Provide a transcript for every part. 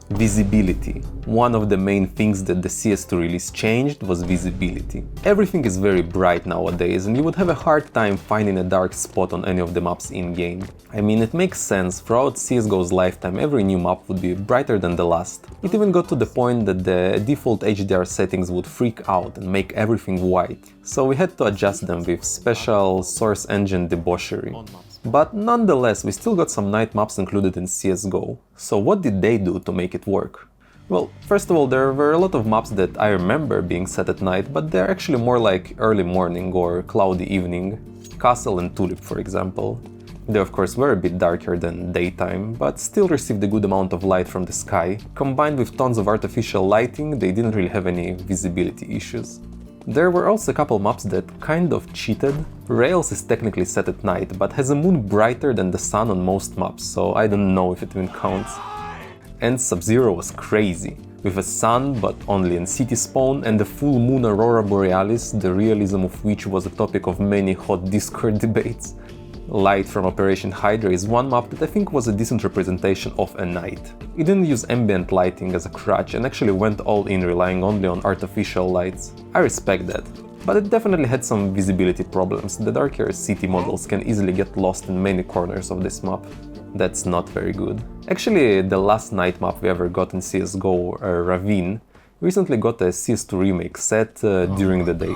Visibility. One of the main things that the CS2 release changed was visibility. Everything is very bright nowadays, and you would have a hard time finding a dark spot on any of the maps in-game. I mean, it makes sense, throughout CSGO's lifetime every new map would be brighter than the last. It even got to the point that the default HDR settings would freak out and make everything white. So we had to adjust them with special source engine debauchery. But nonetheless, we still got some night maps included in CSGO. So what did they do to make it work? Well, first of all, there were a lot of maps that I remember being set at night, but they're actually more like early morning or cloudy evening. Castle and Tulip, for example. They of course were a bit darker than daytime, but still received a good amount of light from the sky. Combined with tons of artificial lighting, they didn't really have any visibility issues. There were also a couple maps that kind of cheated. Rails is technically set at night, but has a moon brighter than the sun on most maps, so I don't know if it even counts. And Sub-Zero was crazy, with a sun but only in city spawn and the full moon aurora borealis, the realism of which was a topic of many hot Discord debates. Light from Operation Hydra is one map that I think was a decent representation of a night. It didn't use ambient lighting as a crutch and actually went all in, relying only on artificial lights. I respect that. But it definitely had some visibility problems. The darker city models can easily get lost in many corners of this map. That's not very good. Actually, the last night map we ever got in CSGO, Ravine, recently got a CS2 remake set during the day.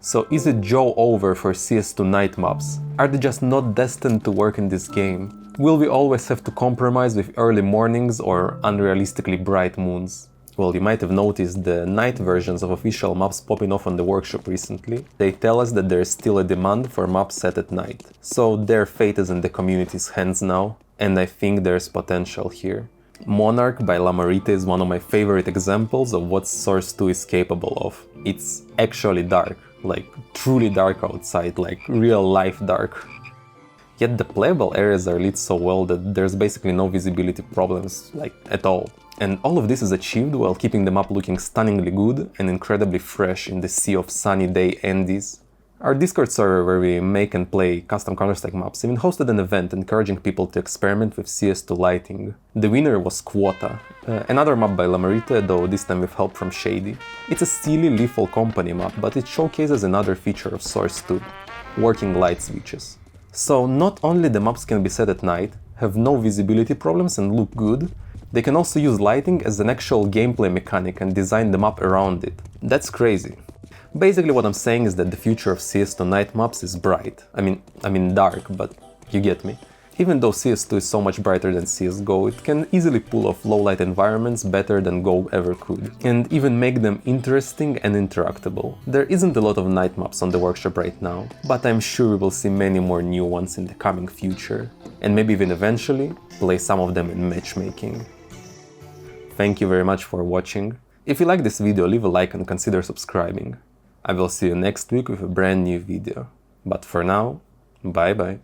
So is it Joe over for CS2 night maps? Are they just not destined to work in this game? Will we always have to compromise with early mornings or unrealistically bright moons? Well, you might have noticed the night versions of official maps popping off on the workshop recently. They tell us that there is still a demand for maps set at night. So their fate is in the community's hands now, and I think there's potential here. Monarch by Lamarita is one of my favorite examples of what Source 2 is capable of. It's actually dark. Like truly dark outside, like real life dark. Yet the playable areas are lit so well that there's basically no visibility problems, like at all. And all of this is achieved while keeping the map looking stunningly good and incredibly fresh in the sea of sunny day Andes. Our Discord server, where we make and play custom Counter-Strike maps, even hosted an event encouraging people to experiment with CS2 lighting. The winner was Quota, another map by Lamarita, though this time with help from Shady. It's a silly Lethal Company map, but it showcases another feature of Source 2, working light switches. So not only the maps can be set at night, have no visibility problems and look good, they can also use lighting as an actual gameplay mechanic and design the map around it. That's crazy. Basically what I'm saying is that the future of CS2 night maps is bright. I mean dark, but you get me. Even though CS2 is so much brighter than CSGO, it can easily pull off low-light environments better than Go ever could, and even make them interesting and interactable. There isn't a lot of night maps on the workshop right now, but I'm sure we will see many more new ones in the coming future, and maybe even eventually play some of them in matchmaking. Thank you very much for watching. If you like this video, leave a like and consider subscribing. I will see you next week with a brand new video. But for now, bye bye.